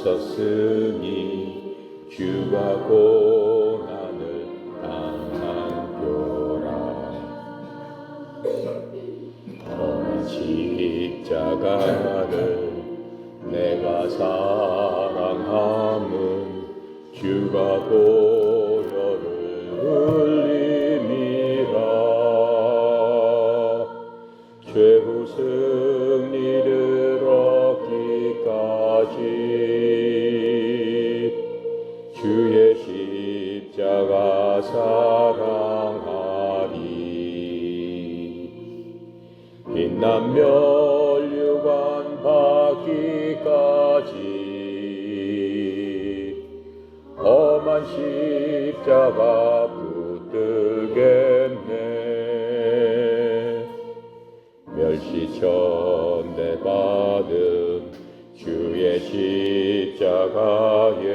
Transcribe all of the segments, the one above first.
있었으니 주가 고난을 당한표라. 험한 십자가를 내가 사랑함은 주가 보혈을 흘림이라. 최후 승리를 얻기까지 주의 십자가 사랑하리. 빛난 면류관 받기까지 험한 십자가 붙들겠네. 멸시천대 받은 주의 십자가에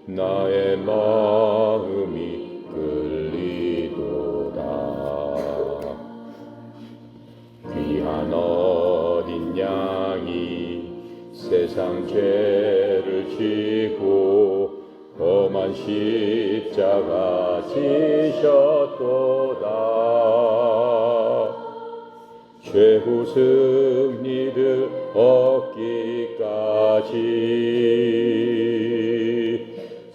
나의 마음이 끌리도다. 귀한 어린 양이 세상 죄를 지고 험한 십자가 지셨도다. 최후 승리를 얻기까지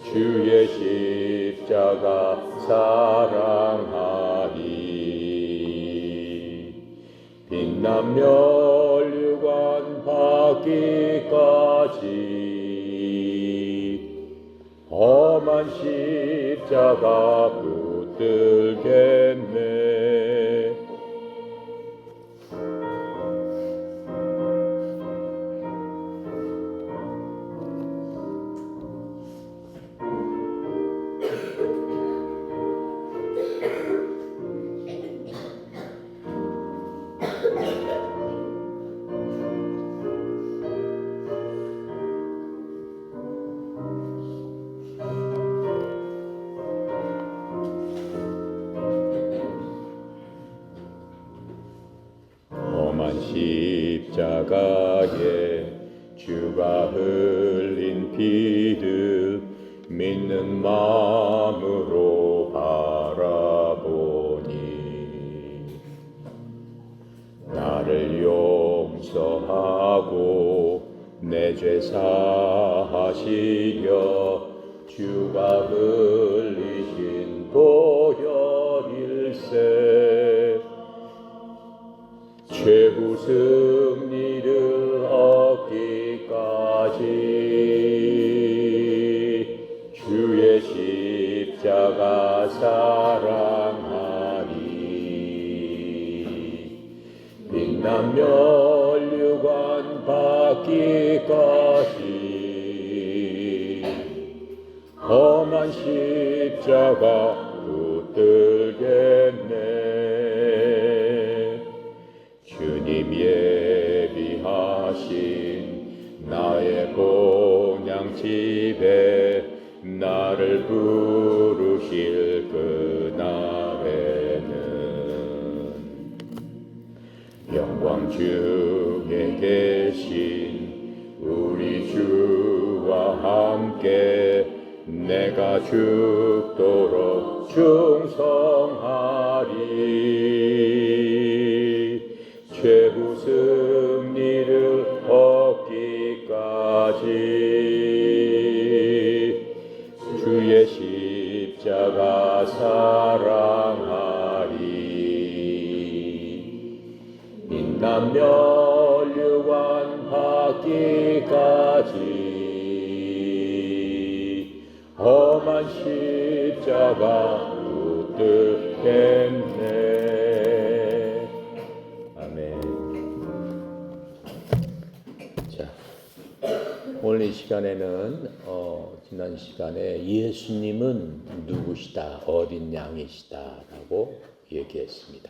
주의 십자가 사랑하리. 빛난 면류관 받기까지 험한 십자가 붙들겠네. 험한 십자가에 주가 흘린 피를 믿는 마음으로 바라보니 나를 용서하고 내 죄 사하시려 주가 흘리신 보혈일세. 최후 승리를 얻기까지 주의 십자가 사랑하리. 빛난 면류관 받기까지 험한 십자가 붙들겠네. 주님 예비하신 나의 본향집에 나를 부르실 그날에는 영광 중에 계신 우리 주와 함께 내가 죽도록 충성하리. 최후 승리를 얻기까지 주의 십자가 사랑하리. 빛난 면류관 받기까지 험한 십자가 붙들겠네. 아멘. 자, 오늘 이 시간에는 지난 시간에 예수님은 누구시다, 어린 양이시다라고 얘기했습니다.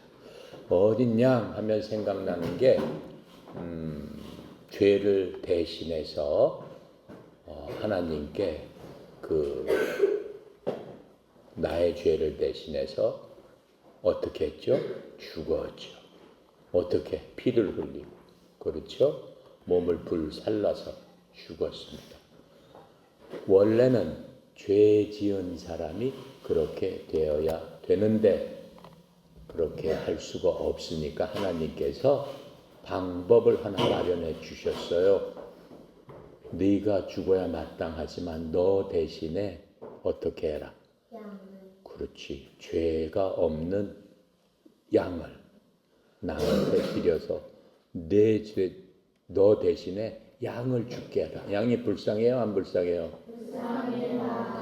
어린 양 하면 생각나는 게 죄를 대신해서 하나님께 나의 죄를 대신해서 어떻게 했죠? 죽었죠. 어떻게? 피를 흘리고, 그렇죠? 몸을 불살라서 죽었습니다. 원래는 죄 지은 사람이 그렇게 되어야 되는데 그렇게 할 수가 없으니까 하나님께서 방법을 하나 마련해 주셨어요. 네가 죽어야 마땅하지만 너 대신에 어떻게 해라? 그렇지. 죄가 없는 양을 나한테 드려서 너 대신에 양을 죽게 하라. 양이 불쌍해요? 안 불쌍해요?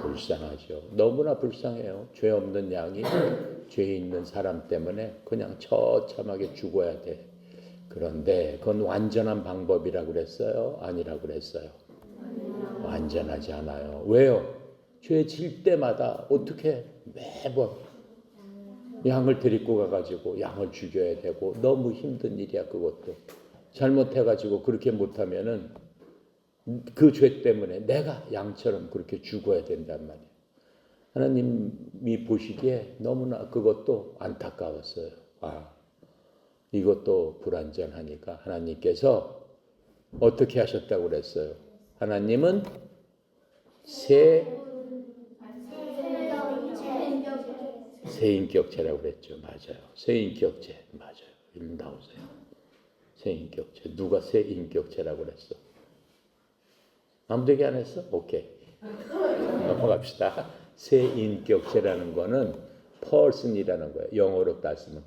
불쌍하죠. 너무나 불쌍해요. 죄 없는 양이 죄 있는 사람 때문에 그냥 처참하게 죽어야 돼. 그런데 그건 완전한 방법이라고 그랬어요? 아니라고 그랬어요? 완전하지 않아요. 왜요? 죄 질 때마다 어떻게 매번 양을 데리고 가가지고 양을 죽여야 되고 너무 힘든 일이야. 그것도 잘못해가지고 그렇게 못하면은 그 죄 때문에 내가 양처럼 그렇게 죽어야 된단 말이에요. 하나님이 보시기에 너무나 그것도 안타까웠어요. 이것도 불완전하니까 하나님께서 어떻게 하셨다고 그랬어요? 하나님은 세인격체라고 그랬죠. 맞아요. 세인격체 맞아요. 이리 나오세요. 세인격체. 누가 세인격체라고 그랬어? 아무도 얘기 안 했어? 오케이. 넘어갑시다. 세인격체라는 거는 person이라는 거예요. 영어로 따지면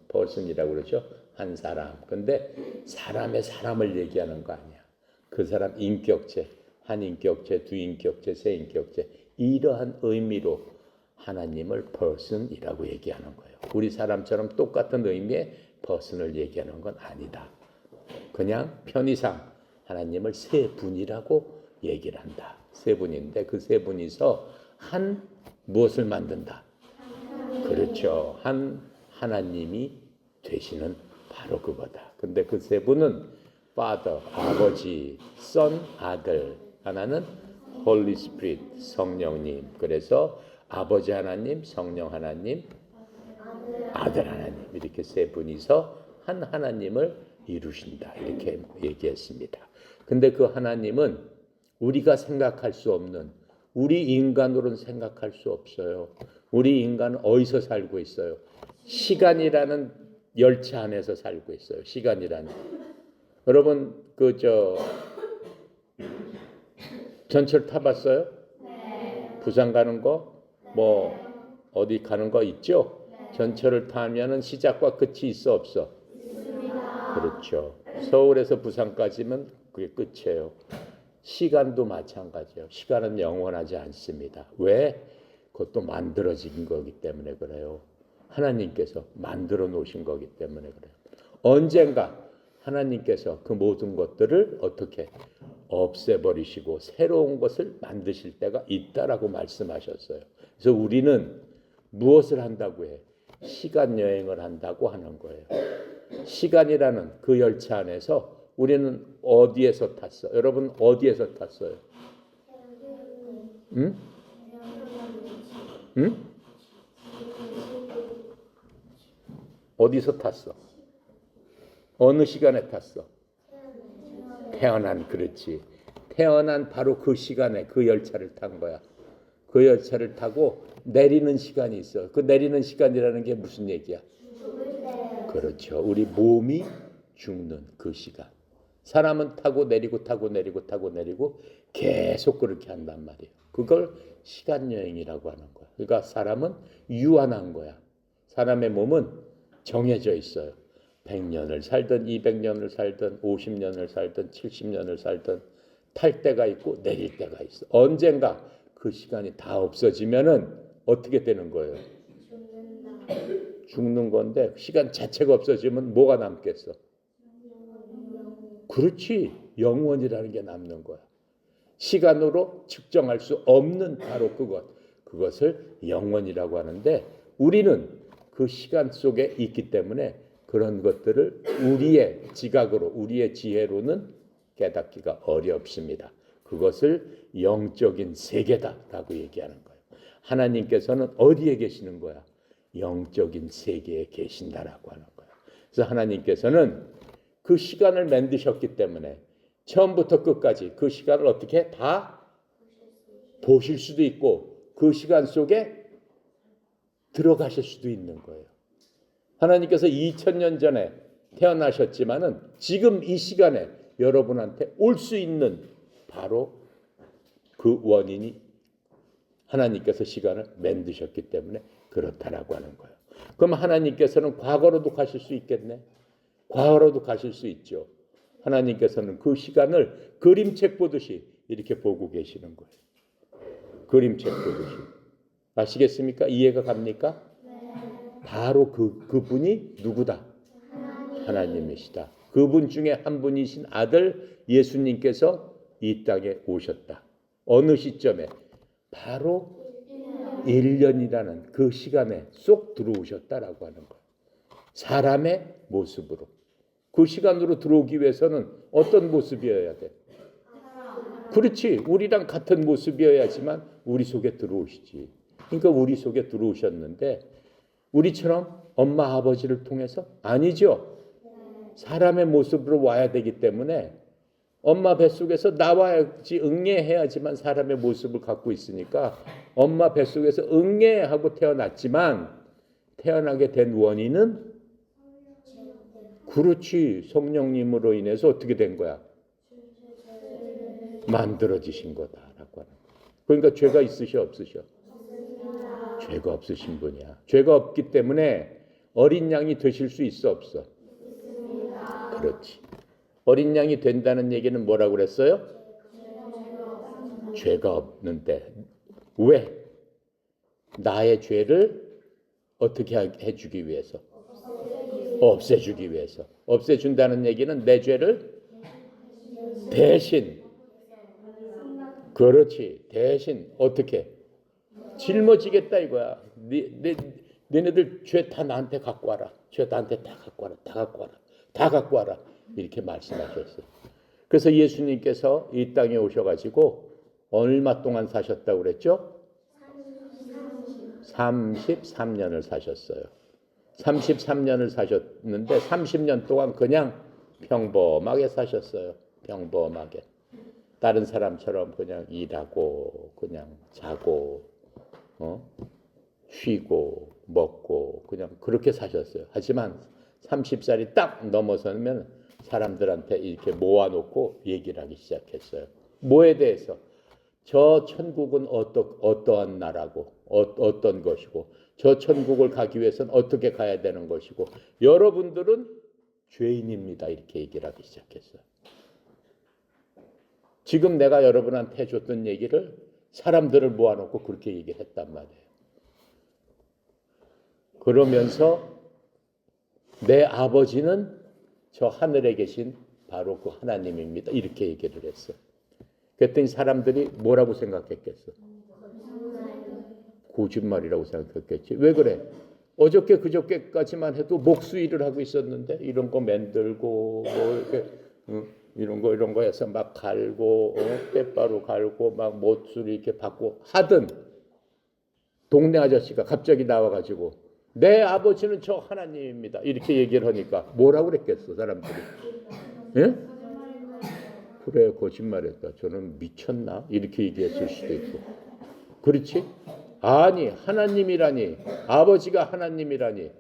person이라고 그러죠. 한 사람. 근데 사람의 사람을 얘기하는 거 아니야. 그 사람 인격체, 한 인격체, 두 인격체, 세 인격체. 이러한 의미로 하나님을 person이라고 얘기하는 거예요. 우리 사람처럼 똑같은 의미의 person을 얘기하는 건 아니다. 그냥 편의상 하나님을 세 분이라고 얘기를 한다. 세 분인데 그 세 분이서 한 무엇을 만든다? 그렇죠. 한 하나님이 되시는 바로 그거다. 근데 그 세 분은 Father, 아버지, Son, 아들, 하나는 Holy Spirit, 성령님. 그래서 아버지 하나님, 성령 하나님, 아들 하나님 이렇게 세 분이서 한 하나님을 이루신다. 이렇게 얘기했습니다. 근데 그 하나님은 우리가 생각할 수 없는 우리 인간으로는 생각할 수 없어요. 우리 인간은 어디서 살고 있어요? 시간이라는 열차 안에서 살고 있어요. 시간이라는. 여러분 전철 타봤어요? 네. 부산 가는 거? 뭐 어디 가는 거 있죠? 네. 전철을 타면은 시작과 끝이 있어 없어? 있습니다. 그렇죠. 서울에서 부산까지면 그게 끝이에요. 시간도 마찬가지예요. 시간은 영원하지 않습니다. 왜? 그것도 만들어진 거기 때문에 그래요. 하나님께서 만들어 놓으신 거기 때문에 그래요. 언젠가 하나님께서 그 모든 것들을 어떻게 없애버리시고 새로운 것을 만드실 때가 있다라고 말씀하셨어요. 그래서 우리는 무엇을 한다고 해? 시간 여행을 한다고 하는 거예요. 시간이라는 그 열차 안에서 우리는 어디에서 탔어? 여러분 어디에서 탔어요? 응? 응? 어디서 탔어? 어느 시간에 탔어? 태어난, 그렇지. 태어난 바로 그 시간에 그 열차를 탄 거야. 그 열차를 타고 내리는 시간이 있어. 그 내리는 시간이라는 게 무슨 얘기야? 그렇죠. 우리 몸이 죽는 그 시간. 사람은 타고 내리고 타고 내리고 타고 내리고 계속 그렇게 한단 말이에요. 그걸 시간여행이라고 하는 거야. 그러니까 사람은 유한한 거야. 사람의 몸은 정해져 있어요. 100년을 살든 200년을 살든 50년을 살든 70년을 살든 탈 때가 있고 내릴 때가 있어. 언젠가 그 시간이 다 없어지면은 어떻게 되는 거예요? 죽는 건데 시간 자체가 없어지면 뭐가 남겠어? 그렇지. 영원이라는 게 남는 거야. 시간으로 측정할 수 없는 바로 그것을 영원이라고 하는데 우리는 그 시간 속에 있기 때문에 그런 것들을 우리의 지각으로 우리의 지혜로는 깨닫기가 어렵습니다. 그것을 영적인 세계다라고 얘기하는 거예요. 하나님께서는 어디에 계시는 거야? 영적인 세계에 계신다라고 하는 거예요. 그래서 하나님께서는 그 시간을 만드셨기 때문에 처음부터 끝까지 그 시간을 어떻게 다 보실 수도 있고 그 시간 속에 들어가실 수도 있는 거예요. 하나님께서 2000년 전에 태어나셨지만은 지금 이 시간에 여러분한테 올 수 있는 바로 그 원인이 하나님께서 시간을 만드셨기 때문에 그렇다라고 하는 거예요. 그럼 하나님께서는 과거로도 가실 수 있겠네? 과거로도 가실 수 있죠. 하나님께서는 그 시간을 그림책 보듯이 이렇게 보고 계시는 거예요. 그림책 보듯이. 아시겠습니까? 이해가 갑니까? 바로 그분이 누구다? 하나님이시다. 그분 중에 한 분이신 아들 예수님께서 이 땅에 오셨다. 어느 시점에? 바로 1년이라는 그 시간에 쏙 들어오셨다라고 하는 거예요. 사람의 모습으로. 그 시간으로 들어오기 위해서는 어떤 모습이어야 돼? 그렇지. 우리랑 같은 모습이어야지만 우리 속에 들어오시지. 그러니까 우리 속에 들어오셨는데 우리처럼 엄마 아버지를 통해서? 아니죠. 사람의 모습으로 와야 되기 때문에 엄마 뱃속에서 나와야지 응애해야지만 사람의 모습을 갖고 있으니까 엄마 뱃속에서 응애하고 태어났지만 태어나게 된 원인은 그렇지. 성령님으로 인해서 어떻게 된 거야? 만들어지신 거다라고 하는 거야. 그러니까 죄가 있으셔 없으셔? 죄가 없으신 분이야. 죄가 없기 때문에 어린 양이 되실 수 있어 없어? 그렇지. 어린 양이 된다는 얘기는 뭐라고 그랬어요? 죄가 없는데 왜? 나의 죄를 어떻게 해주기 위해서? 없애주기 위해서. 없애준다는 얘기는 내 죄를 대신 그렇지. 대신 어떻게? 짊어지겠다 이거야. 너네들 죄 다 나한테 갖고 와라. 죄 나한테 다 갖고 와라. 다 갖고 와라. 다 갖고 와라. 이렇게 말씀하셨어요. 그래서 예수님께서 이 땅에 오셔가지고 얼마 동안 사셨다고 그랬죠? 33년을 사셨어요. 33년을 사셨는데 30년 동안 그냥 평범하게 사셨어요. 평범하게. 다른 사람처럼 그냥 일하고 그냥 자고 쉬고 먹고 그냥 그렇게 사셨어요. 하지만 30살이 딱 넘어서면 사람들한테 이렇게 모아놓고 얘기를 하기 시작했어요. 뭐에 대해서? 저 천국은 어떠한 나라고 어떤 것이고 저 천국을 가기 위해서는 어떻게 가야 되는 것이고 여러분들은 죄인입니다. 이렇게 얘기를 하기 시작했어요. 지금 내가 여러분한테 해줬던 얘기를 사람들을 모아놓고 그렇게 얘기를 했단 말이에요. 그러면서 내 아버지는 저 하늘에 계신 바로 그 하나님입니다. 이렇게 얘기를 했어. 그랬더니 사람들이 뭐라고 생각했겠어? 거짓말이라고 생각했겠지. 왜 그래? 어저께 그저께까지만 해도 목수일을 하고 있었는데 이런 거 만들고 뭐 이렇게 이런 거 해서 막 갈고 빼바로 갈고 막 못을 이렇게 받고 하던 동네 아저씨가 갑자기 나와가지고 내 아버지는 저 하나님입니다. 이렇게 얘기를 하니까 뭐라고 그랬겠어 사람들이? 예? 그래 거짓말했다. 저는 미쳤나? 이렇게 얘기했을 수도 있고. 그렇지? 아니 하나님이라니 아버지가 하나님이라니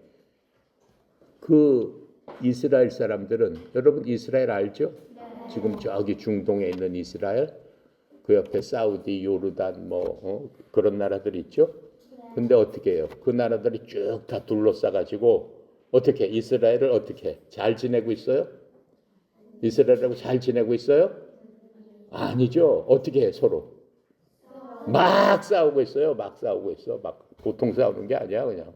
그 이스라엘 사람들은 여러분 이스라엘 알죠? 지금 저기 중동에 있는 이스라엘 그 옆에 사우디, 요르단 그런 나라들 있죠? 근데 어떻게 해요? 그 나라들이 쭉 다 둘러싸가지고 어떻게 이스라엘을 어떻게 잘 지내고 있어요? 이스라엘하고 잘 지내고 있어요? 아니죠. 어떻게 해 서로? 막 싸우고 있어요. 막 싸우고 있어. 막 보통 싸우는 게 아니야 그냥.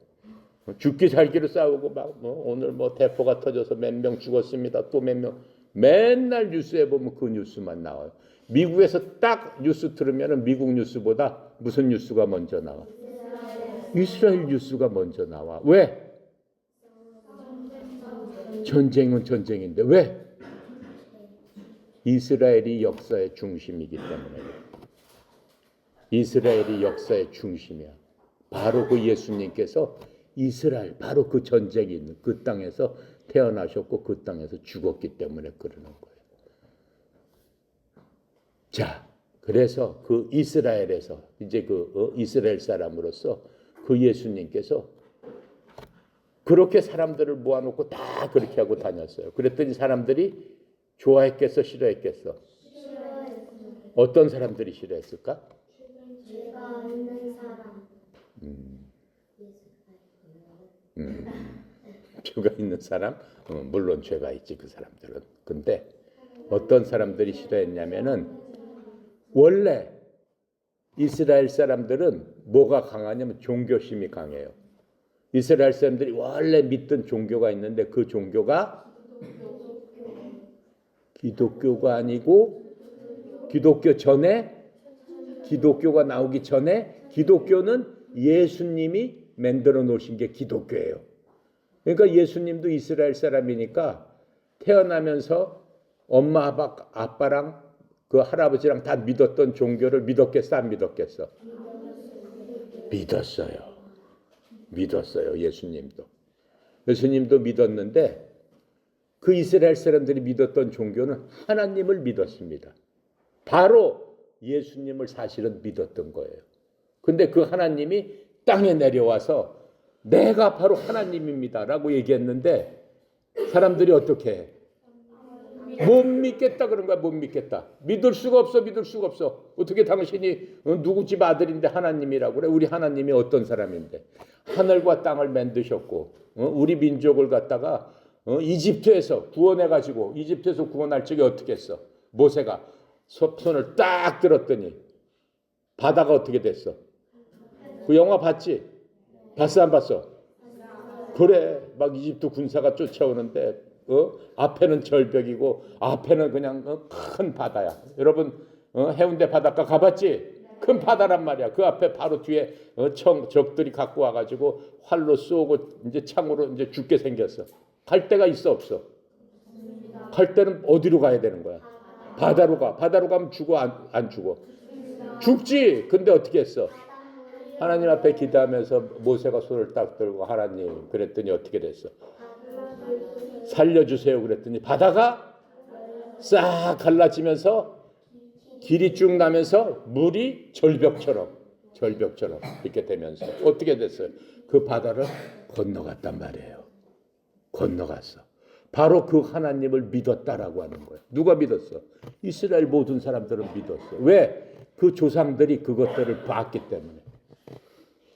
죽기 살기로 싸우고 막 오늘 대포가 터져서 몇 명 죽었습니다. 또 몇 명. 맨날 뉴스에 보면 그 뉴스만 나와요. 미국에서 딱 뉴스 들으면 미국 뉴스보다 무슨 뉴스가 먼저 나와? 이스라엘 뉴스가 먼저 나와. 왜? 전쟁은 전쟁인데 왜? 이스라엘이 역사의 중심이기 때문에. 이스라엘이 역사의 중심이야. 바로 그 예수님께서 이스라엘 바로 그 전쟁이 있는 그 땅에서 태어나셨고 그 땅에서 죽었기 때문에 그러는 거예요. 자, 그래서 그 이스라엘에서 이제 그 이스라엘 사람으로서 그 예수님께서 그렇게 사람들을 모아놓고 다 그렇게 하고 다녔어요. 그랬더니 사람들이 좋아했겠어, 싫어했겠어? 어떤 사람들이 싫어했을까? 죄가 있는 사람. 죄가 있는 사람? 물론 죄가 있지 그 사람들은. 근데 어떤 사람들이 싫어했냐면은 원래 이스라엘 사람들은 뭐가 강하냐면 종교심이 강해요. 이스라엘 사람들이 원래 믿던 종교가 있는데 그 종교가 기독교가 아니고 기독교가 나오기 전에 기독교는 예수님이 만들어 놓으신 게 기독교예요. 그러니까 예수님도 이스라엘 사람이니까 태어나면서 엄마 아빠랑 그 할아버지랑 다 믿었던 종교를 믿었겠어 안 믿었겠어? 믿었어요. 예수님도 믿었는데 그 이스라엘 사람들이 믿었던 종교는 하나님을 믿었습니다. 바로 예수님을 사실은 믿었던 거예요. 근데 그 하나님이 땅에 내려와서 내가 바로 하나님입니다라고 얘기했는데 사람들이 어떻게 해? 못 믿겠다 그런 거야. 못 믿겠다. 믿을 수가 없어. 어떻게 당신이 누구 집 아들인데 하나님이라고 그래? 우리 하나님이 어떤 사람인데? 하늘과 땅을 만드셨고 우리 민족을 갖다가 이집트에서 구원해가지고 이집트에서 구원할 적에 어떻게 했어? 모세가 손을 딱 들었더니 바다가 어떻게 됐어? 그 영화 봤지? 봤어 안 봤어? 그래 막 이집트 군사가 쫓아오는데 앞에는 절벽이고 앞에는 그냥 큰 바다야. 여러분 해운대 바닷가 가봤지? 큰 바다란 말이야. 그 앞에 바로 뒤에 적들이 갖고 와가지고 활로 쏘고 이제 창으로 이제 죽게 생겼어. 갈 데가 있어 없어? 갈 때는 어디로 가야 되는 거야? 바다로 가. 바다로 가면 죽어 안 죽어? 죽지. 근데 어떻게 했어? 하나님 앞에 기도하면서 모세가 손을 딱 들고 하나님 그랬더니 어떻게 됐어? 살려주세요 그랬더니 바다가 싹 갈라지면서 길이 쭉 나면서 물이 절벽처럼 이렇게 되면서 어떻게 됐어요? 그 바다를 건너갔단 말이에요. 건너갔어. 바로 그 하나님을 믿었다라고 하는 거예요. 누가 믿었어? 이스라엘 모든 사람들은 믿었어. 왜? 그 조상들이 그것들을 봤기 때문에.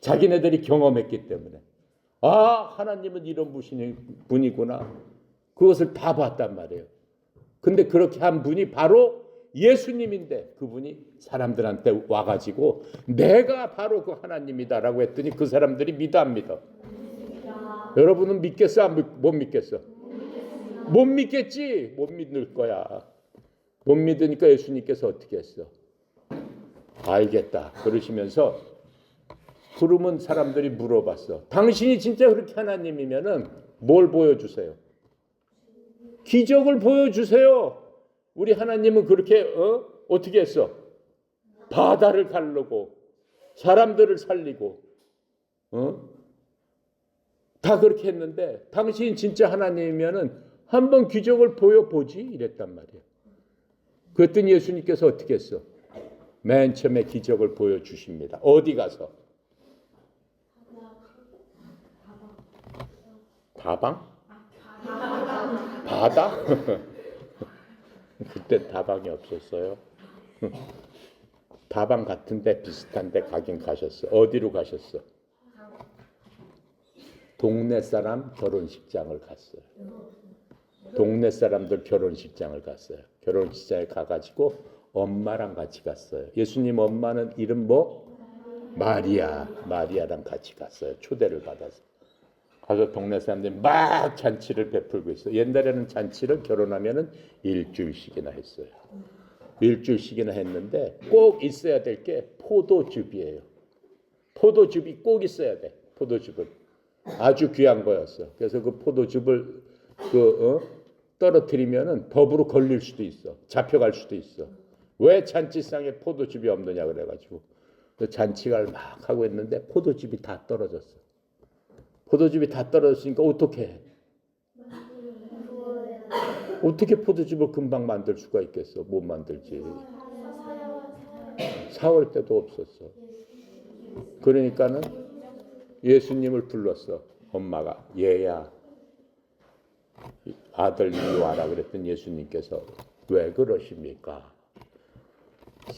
자기네들이 경험했기 때문에. 아, 하나님은 이런 분이구나. 그것을 다 봤단 말이에요. 근데 그렇게 한 분이 바로 예수님인데 그분이 사람들한테 와가지고 내가 바로 그 하나님이다라고 했더니 그 사람들이 믿어 안 믿어? 여러분은 믿겠어? 못 믿겠어? 못 믿겠지? 못 믿을 거야. 못 믿으니까 예수님께서 어떻게 했어? 알겠다. 그러시면서 그러면 사람들이 물어봤어. 당신이 진짜 그렇게 하나님이면은 뭘 보여주세요? 기적을 보여주세요. 우리 하나님은 그렇게 어떻게 했어? 바다를 가르고 사람들을 살리고 다 그렇게 했는데 당신이 진짜 하나님이면은 한번 기적을 보여보지 이랬단 말이에요. 그랬더니 예수님께서 어떻게 했어? 맨 처음에 기적을 보여주십니다. 어디 가서? 다방? 바다? 그때 다방이 없었어요. 다방 같은데 비슷한데 가긴 가셨어. 어디로 가셨어? 동네 사람 결혼식장을 갔어요. 동네 사람들 결혼식장을 갔어요. 결혼식장에 가가지고 엄마랑 같이 갔어요. 예수님 엄마는 이름 뭐? 마리아랑 같이 갔어요. 초대를 받아서. 가서 동네 사람들이 막 잔치를 베풀고 있어요. 옛날에는 잔치를 결혼하면은 일주일씩이나 했어요. 일주일씩이나 했는데 꼭 있어야 될 게 포도즙이에요. 포도즙이 꼭 있어야 돼. 포도즙은 아주 귀한 거였어. 그래서 그 포도즙을 떨어뜨리면은 법으로 걸릴 수도 있어. 잡혀갈 수도 있어. 왜 잔치상에 포도즙이 없느냐 그래가지고 잔치를 막 하고 있는데 포도즙이 다 떨어졌어. 포도즙이 다 떨어졌으니까 어떻게 해? 어떻게 포도즙을 금방 만들 수가 있겠어? 못 만들지. 4월 때도 없었어. 그러니까는 예수님을 불렀어. 엄마가 얘야 아들 이리 와라 그랬더니 예수님께서 왜 그러십니까?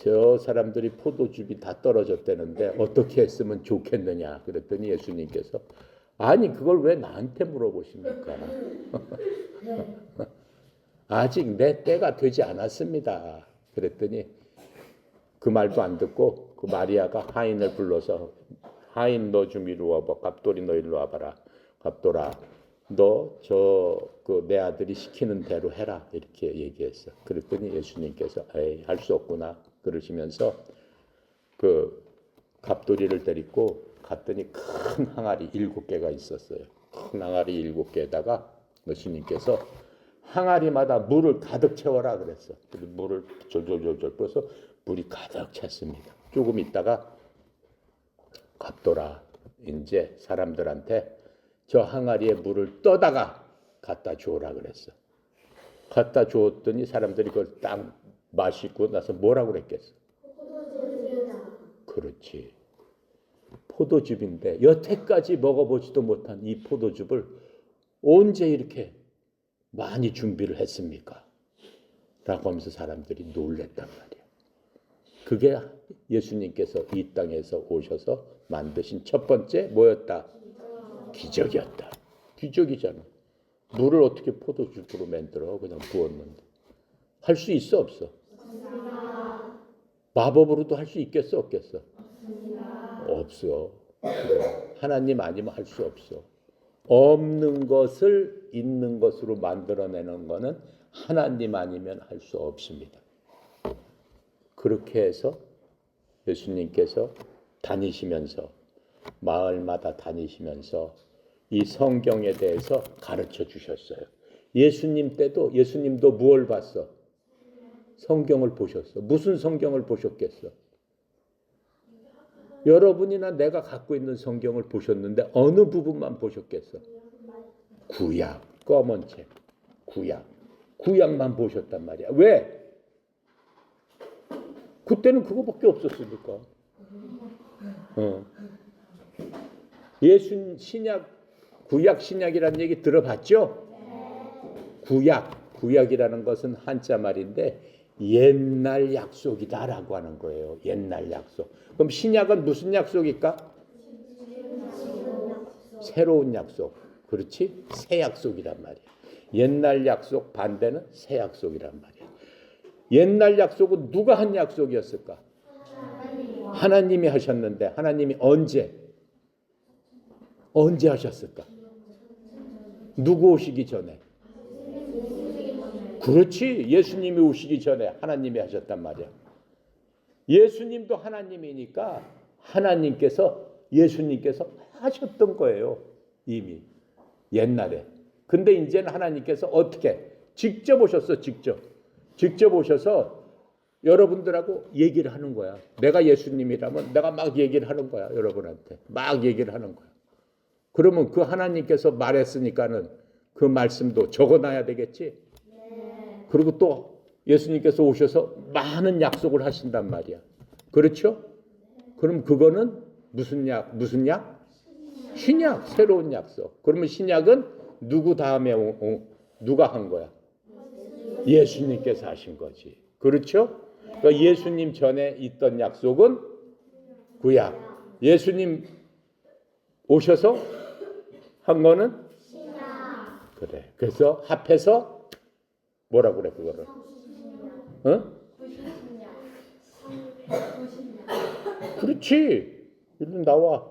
저 사람들이 포도즙이 다 떨어졌다는데 어떻게 했으면 좋겠느냐 그랬더니 예수님께서 아니 그걸 왜 나한테 물어보십니까? 아직 내 때가 되지 않았습니다. 그랬더니 그 말도 안 듣고 그 마리아가 하인을 불러서 하인 너 좀 이리 와봐. 갑돌이 너 일로 와봐라. 갑돌아 너 그 내 아들이 시키는 대로 해라 이렇게 얘기했어. 그랬더니 예수님께서 에이 할 수 없구나 그러시면서 그 갑돌이를 데리고 갔더니 큰 항아리 7개가 있었어요. 큰 항아리 7개에다가 예수님께서 항아리마다 물을 가득 채워라 그랬어. 물을 졸졸졸졸 뿌려서 물이 가득 찼습니다. 조금 있다가 갑돌아 이제 사람들한테 저 항아리에 물을 떠다가 갖다 주오라 그랬어. 갖다 주었더니 사람들이 그걸 딱 마시고 나서 뭐라고 그랬겠어? 그렇지. 포도즙인데 여태까지 먹어보지도 못한 이 포도즙을 언제 이렇게 많이 준비를 했습니까? 라고 하면서 사람들이 놀랬단 말이야. 그게 예수님께서 이 땅에서 오셔서 만드신 첫 번째 뭐였다? 기적이었다. 기적이잖아. 물을 어떻게 포도즙으로 만들어? 그냥 부었는데. 할 수 있어 없어? 마법으로도 할 수 있겠어 없겠어? 없어. 그래. 하나님 아니면 할 수 없어. 없는 것을 있는 것으로 만들어내는 것은 하나님 아니면 할 수 없습니다. 그렇게 해서 예수님께서 다니시면서 마을마다 다니시면서 이 성경에 대해서 가르쳐 주셨어요. 예수님 때도 예수님도 무엇을 봤어? 성경을 보셨어. 무슨 성경을 보셨겠어? 여러분이나 내가 갖고 있는 성경을 보셨는데 어느 부분만 보셨겠어? 구약, 검은 책, 구약만 보셨단 말이야. 왜? 그때는 그거밖에 없었으니까. 예수 신약, 구약 신약이라는 얘기 들어봤죠? 구약이라는 것은 한자 말인데 옛날 약속이다라고 하는 거예요. 옛날 약속. 그럼 신약은 무슨 약속일까? 새로운 약속. 그렇지? 새 약속이란 말이야. 옛날 약속 반대는 새 약속이란 말이야. 옛날 약속은 누가 한 약속이었을까? 하나님이 하셨는데 하나님이 언제 하셨을까? 누구 오시기 전에? 그렇지. 예수님이 오시기 전에 하나님이 하셨단 말이야. 예수님도 하나님이니까 예수님께서 하셨던 거예요. 이미 옛날에. 근데 이제는 하나님께서 어떻게? 직접 오셨어. 직접 오셔서 여러분들하고 얘기를 하는 거야. 내가 예수님이라면 내가 막 얘기를 하는 거야. 여러분한테. 막 얘기를 하는 거야. 그러면 그 하나님께서 말했으니까는 그 말씀도 적어놔야 되겠지. 그리고 또 예수님께서 오셔서 많은 약속을 하신단 말이야. 그렇죠? 그럼 그거는 무슨 약? 신약, 새로운 약속. 그러면 신약은 누구 다음에 누가 한 거야? 예수님께서 하신 거지. 그렇죠? 그러니까 예수님 전에 있던 약속은 구약. 예수님 오셔서 한 거는 신약. 그래. 그래서 합해서 뭐라고 그래 그거를? 그렇지. 이리 나와.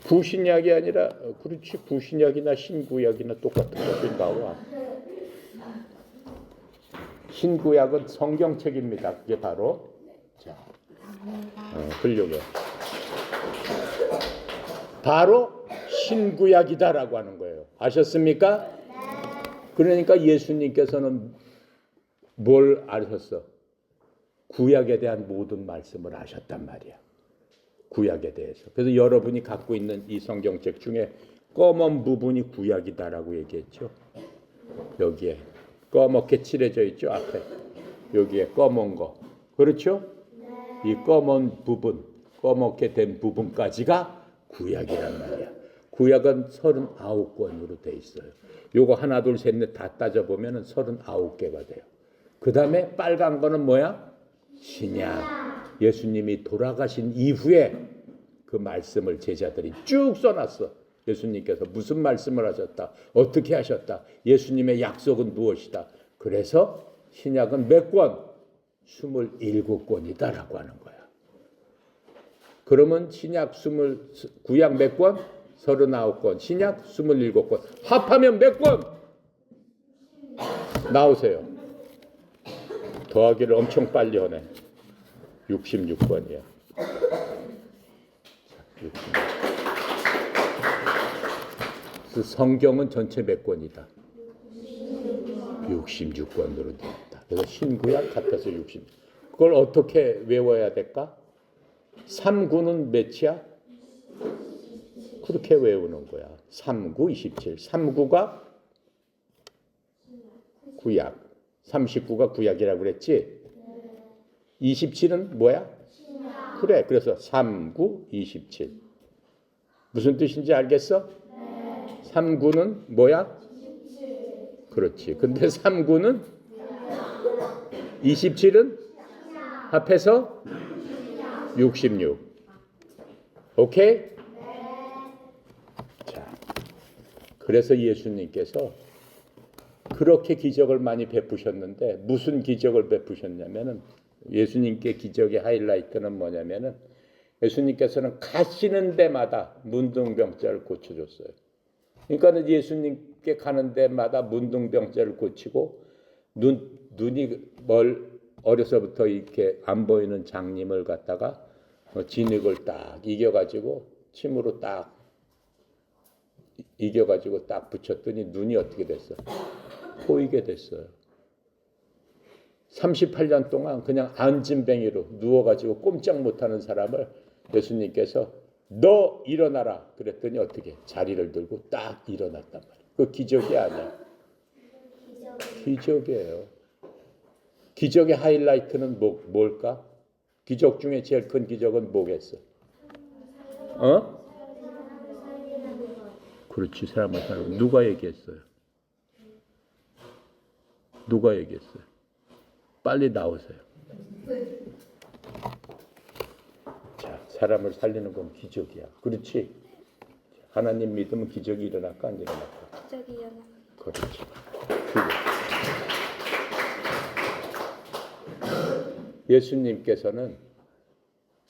구신약이 아니라 그렇지. 구신약이나 신구약이나 똑같은 것이 나와. 신구약은 성경책입니다. 그게 바로 자, 훌륭해. 바로 신구약이다라고 하는 거예요. 아셨습니까? 그러니까 예수님께서는 뭘 아셨어? 구약에 대한 모든 말씀을 아셨단 말이야. 구약에 대해서. 그래서 여러분이 갖고 있는 이 성경책 중에 검은 부분이 구약이다라고 얘기했죠. 여기에 검게 칠해져 있죠. 앞에. 여기에 검은 거. 그렇죠? 이 검은 부분, 검게 된 부분까지가 구약이란 말이야. 구약은 39권으로 돼 있어요. 요거 하나 둘 셋 넷 다 따져보면 39개가 돼요. 그 다음에 빨간 거는 뭐야? 신약. 예수님이 돌아가신 이후에 그 말씀을 제자들이 쭉 써놨어. 예수님께서 무슨 말씀을 하셨다, 어떻게 하셨다, 예수님의 약속은 무엇이다. 그래서 신약은 몇 권? 27권이다라고 하는 거야. 그러면 구약 몇 권? 39권, 신약 27권. 합하면 몇 권? 나오세요. 더하기를 엄청 빨리 하네. 66권이야. 66. 성경은 전체 몇 권이다? 66권으로 되어 있다. 그래서 신구약 합해서 60. 그걸 어떻게 외워야 될까? 3구는 몇이야? 그렇게 외우는 거야. 3구 27. 3구가 구약. 39가 구약이라고 그랬지? 27은 뭐야? 그래. 그래서 3구 27. 무슨 뜻인지 알겠어? 3구는 뭐야? 그렇지. 근데 3구는 27은 합해서 66. 오케이? 자, 그래서 예수님께서 그렇게 기적을 많이 베푸셨는데 무슨 기적을 베푸셨냐면은 예수님께 기적의 하이라이트는 뭐냐면은 예수님께서는 가시는 데마다 문둥병자를 고쳐줬어요. 그러니까 예수님께 가는 데마다 문둥병자를 고치고 눈이 어려서부터 이렇게 안 보이는 장님을 갖다가 진흙을 딱 이겨가지고 침으로 딱 이겨가지고 딱 붙였더니 눈이 어떻게 됐어? 보이게 됐어요. 38년 동안 그냥 앉은뱅이로 누워가지고 꼼짝 못하는 사람을 예수님께서 너 일어나라 그랬더니 어떻게 자리를 들고 딱 일어났단 말이에요. 그 기적이 아니야. 기적이에요. 기적의 하이라이트는 뭘까? 기적 중에 제일 큰 기적은 뭐겠어? 그렇지, 사람을 살리는. 누가 얘기했어요? 누가 얘기했어요? 빨리 나오세요. 자, 사람을 살리는 건 기적이야. 그렇지? 하나님 믿으면 기적이 일어날까 안 일어날까? 기적이 일어나. 그렇지. 예수님께서는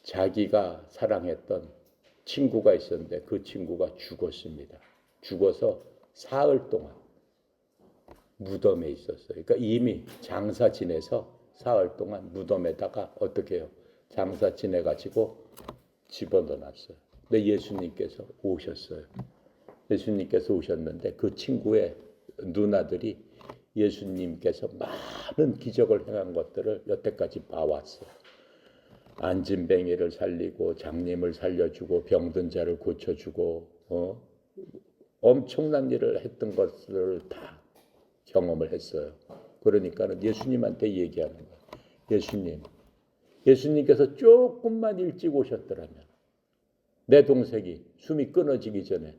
자기가 사랑했던 친구가 있었는데 그 친구가 죽었습니다. 죽어서 사흘 동안 무덤에 있었어요. 그러니까 이미 장사 지내서 사흘 동안 무덤에다가 어떻게 해요? 장사 지내가지고 집어넣어놨어요. 근데 예수님께서 오셨어요. 예수님께서 오셨는데 그 친구의 누나들이 예수님께서 많은 기적을 행한 것들을 여태까지 봐왔어요. 안진뱅이를 살리고 장님을 살려주고 병든 자를 고쳐주고 엄청난 일을 했던 것을 다 경험을 했어요. 그러니까는 예수님한테 얘기하는 거예요. 예수님께서 조금만 일찍 오셨더라면 내 동생이 숨이 끊어지기 전에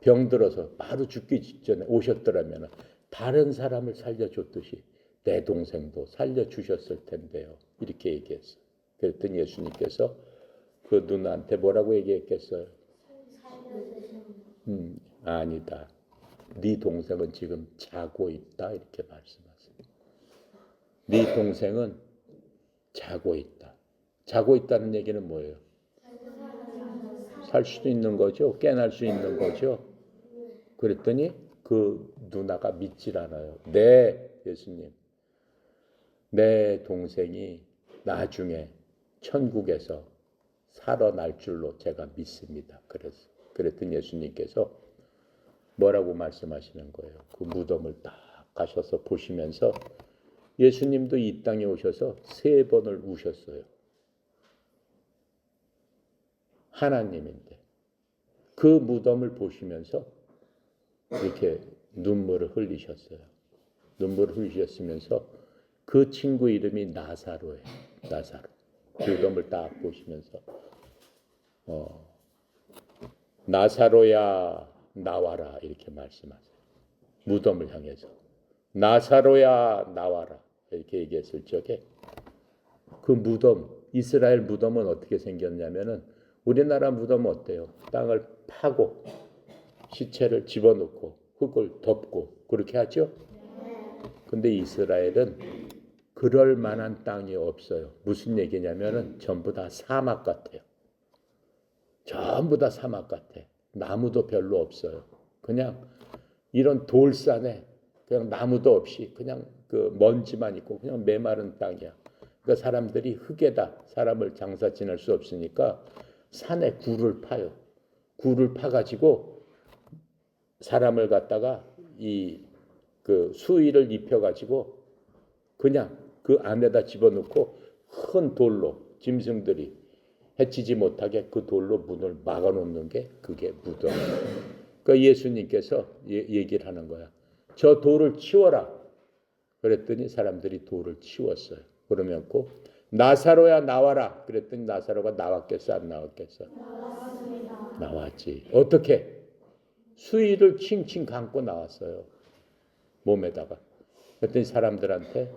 병들어서 바로 죽기 직전에 오셨더라면 다른 사람을 살려줬듯이 내 동생도 살려주셨을 텐데요. 이렇게 얘기했어요. 그랬더니 예수님께서 그 누나한테 뭐라고 얘기했겠어요? 아니다. 네 동생은 지금 자고 있다. 이렇게 말씀하세요. 네 동생은 자고 있다. 자고 있다는 얘기는 뭐예요? 살 수도 있는 거죠. 깨어날 수 있는 거죠. 그랬더니 그 누나가 믿질 않아요. 네, 예수님. 내 동생이 나중에 천국에서 살아날 줄로 제가 믿습니다. 그랬더니 예수님께서 뭐라고 말씀하시는 거예요? 그 무덤을 딱 가셔서 보시면서 예수님도 이 땅에 오셔서 3번을 우셨어요. 하나님인데 그 무덤을 보시면서 이렇게 눈물을 흘리셨어요. 눈물을 흘리셨으면서 그 친구 이름이 나사로예요. 나사로. 무덤을 딱 보시면서 나사로야 나와라 이렇게 말씀하세요. 무덤을 향해서 나사로야 나와라 이렇게 얘기했을 적에 그 무덤, 이스라엘 무덤은 어떻게 생겼냐면은 우리나라 무덤은 어때요? 땅을 파고 시체를 집어넣고 흙을 덮고 그렇게 하죠? 근데 이스라엘은 그럴 만한 땅이 없어요. 무슨 얘기냐면은 전부 다 사막 같아요. 전부 다 사막 같아. 나무도 별로 없어요. 그냥 이런 돌산에 그냥 나무도 없이 그냥 그 먼지만 있고 그냥 메마른 땅이야. 그러니까 사람들이 흙에다 사람을 장사 지낼 수 없으니까 산에 굴을 파요. 굴을 파가지고 사람을 갖다가 이 그 수의를 입혀가지고 그냥 그 안에다 집어넣고 큰 돌로 짐승들이 해치지 못하게 그 돌로 문을 막아놓는 게 그게 무덤이에요. 그러니까 예수님께서 얘기를 하는 거야. 저 돌을 치워라. 그랬더니 사람들이 돌을 치웠어요. 그러면 나사로야 나와라. 그랬더니 나사로가 나왔겠어 안 나왔겠어? 나왔습니다. 나왔지. 어떻게? 수의를 칭칭 감고 나왔어요. 몸에다가. 그랬더니 사람들한테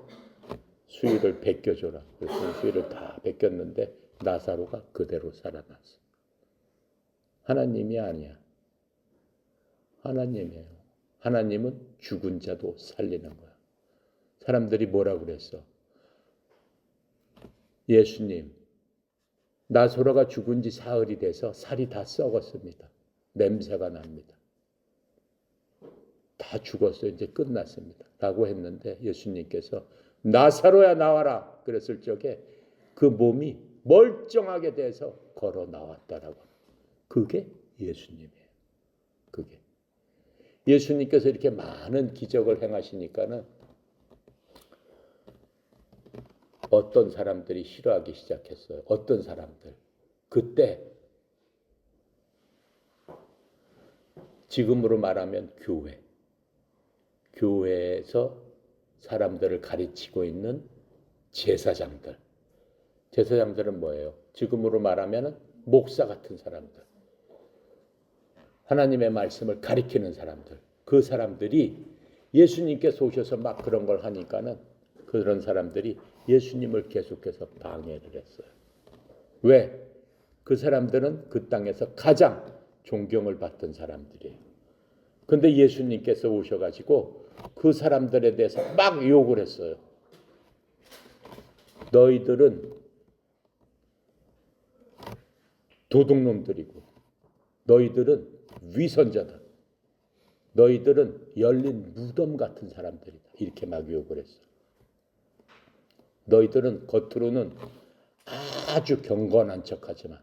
수의를 벗겨줘라. 그래서 수의를 다 벗겼는데 나사로가 그대로 살아났어. 하나님이 아니야. 하나님이에요. 하나님은 죽은 자도 살리는 거야. 사람들이 뭐라 그랬어? 예수님, 나사로가 죽은 지 사흘이 돼서 살이 다 썩었습니다. 냄새가 납니다. 다 죽었어요. 이제 끝났습니다. 라고 했는데 예수님께서 나사로야 나와라. 그랬을 적에 그 몸이 멀쩡하게 돼서 걸어 나왔다라고. 그게 예수님이에요. 그게. 예수님께서 이렇게 많은 기적을 행하시니까는 어떤 사람들이 싫어하기 시작했어요. 어떤 사람들. 그때 지금으로 말하면 교회에서 사람들을 가르치고 있는 제사장들. 제사장들은 뭐예요? 지금으로 말하면 목사 같은 사람들. 하나님의 말씀을 가리키는 사람들. 그 사람들이 예수님께서 오셔서 막 그런 걸 하니까는 그런 사람들이 예수님을 계속해서 방해를 했어요. 왜? 그 사람들은 그 땅에서 가장 존경을 받던 사람들이에요. 근데 예수님께서 오셔가지고 그 사람들에 대해서 막 욕을 했어요. 너희들은 도둑놈들이고 너희들은 위선자다. 너희들은 열린 무덤 같은 사람들이다. 이렇게 막 욕을 했어. 너희들은 겉으로는 아주 경건한 척하지만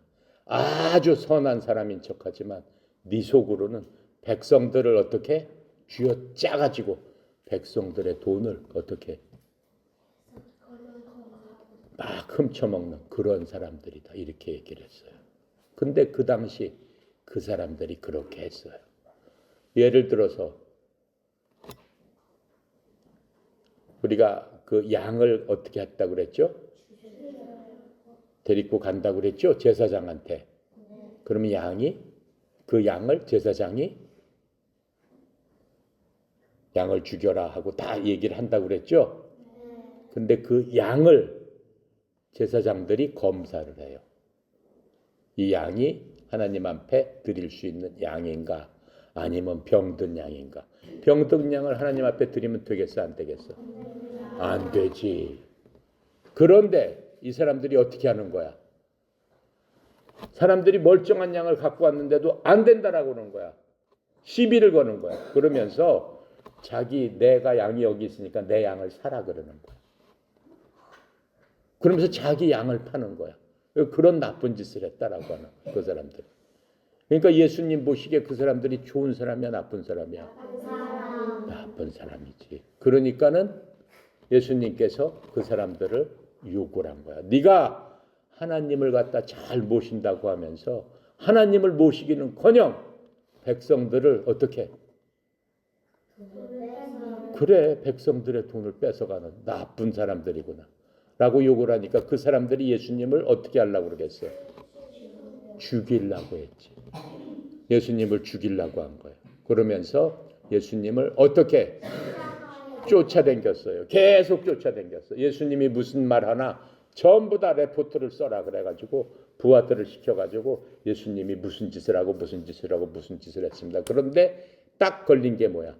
아주 선한 사람인 척하지만 네 속으로는 백성들을 어떻게 쥐어짜가지고 백성들의 돈을 어떻게 막 훔쳐먹는 그런 사람들이다. 이렇게 얘기를 했어요. 근데 그 당시 그 사람들이 그렇게 했어요. 예를 들어서 우리가 그 양을 어떻게 했다고 그랬죠? 데리고 간다고 그랬죠? 제사장한테. 그러면 그 양을 제사장이 양을 죽여라 하고 다 얘기를 한다고 그랬죠? 근데 그 양을 제사장들이 검사를 해요. 이 양이 하나님 앞에 드릴 수 있는 양인가 아니면 병든 양인가. 병든 양을 하나님 앞에 드리면 되겠어 안 되겠어? 안 되지. 그런데 이 사람들이 어떻게 하는 거야? 사람들이 멀쩡한 양을 갖고 왔는데도 안 된다라고 그러는 거야. 시비를 거는 거야. 그러면서 내가 양이 여기 있으니까 내 양을 사라 그러는 거야. 그러면서 자기 양을 파는 거야. 그런 나쁜 짓을 했다라고 하는 그 사람들. 그러니까 예수님 보시기에 그 사람들이 좋은 사람이야 나쁜 사람이야? 나쁜 사람이지. 그러니까는 예수님께서 그 사람들을 요구를 한 거야. 네가 하나님을 갖다 잘 모신다고 하면서 하나님을 모시기는커녕 백성들을 어떻게? 그래, 백성들의 돈을 뺏어가는 나쁜 사람들이구나 라고 욕을 하니까 그 사람들이 예수님을 어떻게 하려고 그러겠어요? 죽이려고 했지. 예수님을 죽이려고 한 거예요. 그러면서 예수님을 어떻게 쫓아다녔어요. 계속 쫓아다녔어요. 예수님이 무슨 말 하나 전부 다 레포트를 써라 그래가지고 부하들을 시켜가지고 예수님이 무슨 짓을 하고 무슨 짓을 하고 무슨 짓을 했습니다. 그런데 딱 걸린 게 뭐야?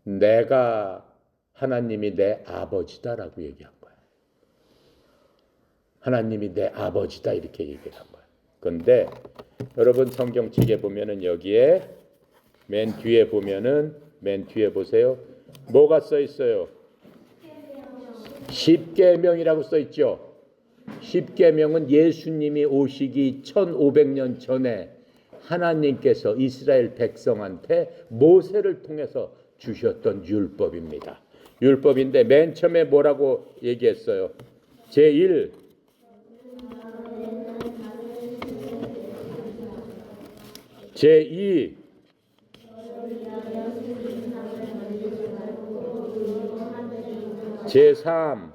내가 하나님이 내 아버지다라고 얘기한 거야. 하나님이 내 아버지다 이렇게 얘기를 한 거야. 그런데 여러분 성경책에 보면은 여기에 맨 뒤에 보면은 맨 뒤에 보세요. 뭐가 써 있어요? 십계명이라고 써 있죠. 십계명은 예수님이 오시기 1500년 전에 하나님께서 이스라엘 백성한테 모세를 통해서 주셨던 율법입니다. 율법인데 맨 처음에 뭐라고 얘기했어요? 제1 제2 제3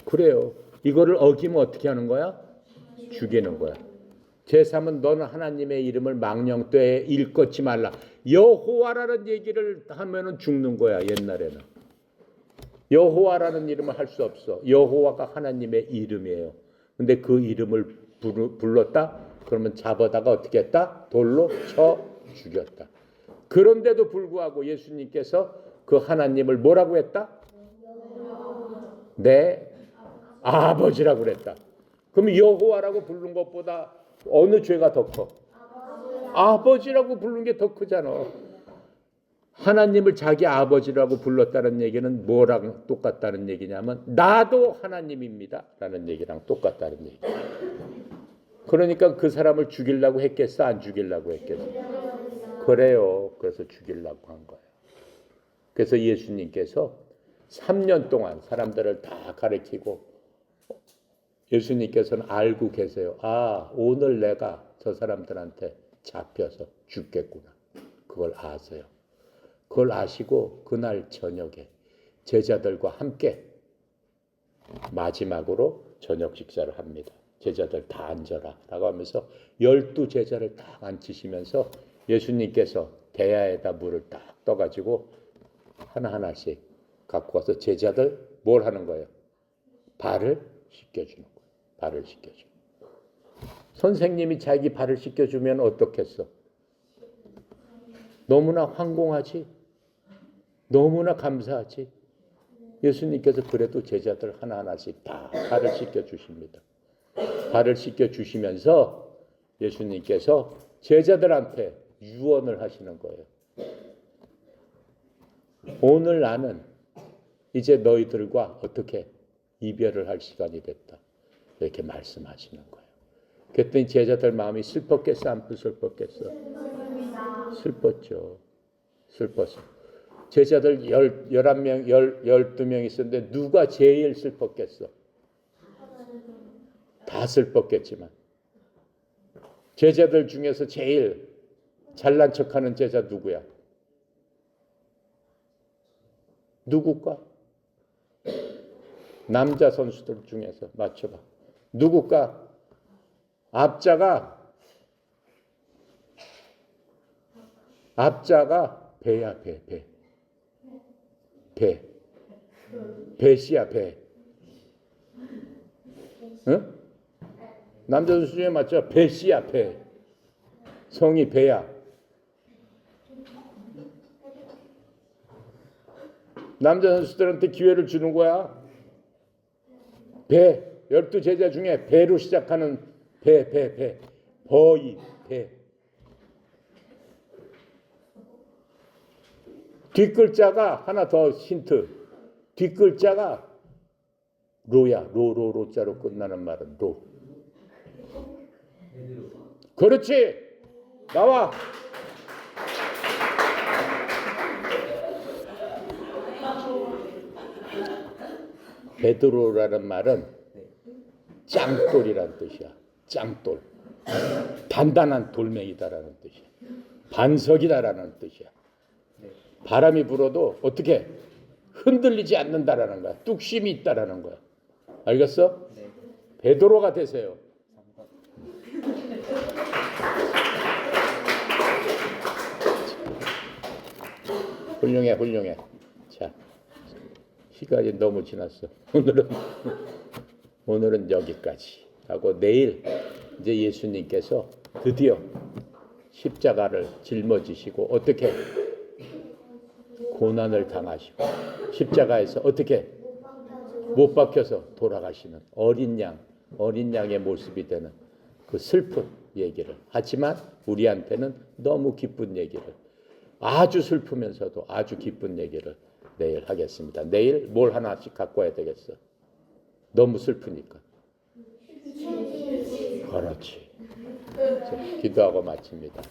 그래요. 이거를 어기면 어떻게 하는 거야? 죽이는 거야. 제3은 너는 하나님의 이름을 망령되에 일컫지 말라. 여호와라는 얘기를 하면은 죽는 거야. 옛날에는 여호와라는 이름을 할 수 없어. 여호와가 하나님의 이름이에요. 근데 그 이름을 불렀다? 그러면 잡아다가 어떻게 했다? 돌로 쳐 죽였다. 그런데도 불구하고 예수님께서 그 하나님을 뭐라고 했다? 내 아버지라고 그랬다. 그럼 여호와라고 부른 것보다 어느 죄가 더 커? 아버지라고 부른 게 더 크잖아. 하나님을 자기 아버지라고 불렀다는 얘기는 뭐랑 똑같다는 얘기냐면 나도 하나님입니다 라는 얘기랑 똑같다는 얘기. 그러니까 그 사람을 죽이려고 했겠어? 안 죽이려고 했겠어? 그래요. 그래서 죽이려고 한 거예요. 그래서 예수님께서 3년 동안 사람들을 다 가르치고 예수님께서는 알고 계세요. 아, 오늘 내가 저 사람들한테 잡혀서 죽겠구나. 그걸 아세요. 그걸 아시고 그날 저녁에 제자들과 함께 마지막으로 저녁 식사를 합니다. 제자들 다 앉아라 라고 하면서 12제자를 딱 앉히시면서 예수님께서 대야에다 물을 딱 떠가지고 하나하나씩 갖고 와서 제자들 뭘 하는 거예요? 발을 씻겨주는 거예요. 발을 씻겨주는 거예요. 선생님이 자기 발을 씻겨주면 어떻겠어? 너무나 황공하지? 너무나 감사하지? 예수님께서 그래도 제자들 하나하나씩 다 발을 씻겨주십니다. 발을 씻겨주시면서 예수님께서 제자들한테 유언을 하시는 거예요. 오늘 나는 이제 너희들과 어떻게 이별을 할 시간이 됐다. 이렇게 말씀하시는 거예요. 그랬더니 제자들 마음이 슬펐겠어? 안 슬펐겠어? 슬펐죠. 슬펐어. 제자들 11명, 12명 있었는데 누가 제일 슬펐겠어? 다 슬펐겠지만 제자들 중에서 제일 잘난 척하는 제자 누구야? 누굴까? 남자 선수들 중에서 맞춰봐. 누굴까? 앞자가 배야, 배. 배시야, 배. 응? 남자 선수 중에 맞죠? 배시야, 배. 성이 배야. 남자 선수들한테 기회를 주는 거야. 배. 12제자 중에 배로 시작하는 배. 버이, 배. 뒷글자가 하나 더 힌트. 뒷글자가 로야. 로자로 끝나는 말은 로. 그렇지. 나와. 베드로라는 말은 짱돌이라는 뜻이야. 짱돌. 단단한 돌멩이다라는 뜻이야. 반석이다라는 뜻이야. 바람이 불어도 어떻게 흔들리지 않는다라는 거야. 뚝심이 있다라는 거야. 알겠어? 베드로가 되세요. 훌륭해. 자, 시간이 너무 지났어. 오늘은 여기까지 하고 내일 이제 예수님께서 드디어 십자가를 짊어지시고 어떻게 고난을 당하시고 십자가에서 어떻게 못 박혀서 돌아가시는 어린 양의 모습이 되는 그 슬픈 얘기를 하지만 우리한테는 너무 기쁜 얘기를 아주 슬프면서도 아주 기쁜 얘기를 내일 하겠습니다. 내일 뭘 하나씩 갖고 와야 되겠어. 너무 슬프니까. 그렇지. 기도하고 마칩니다.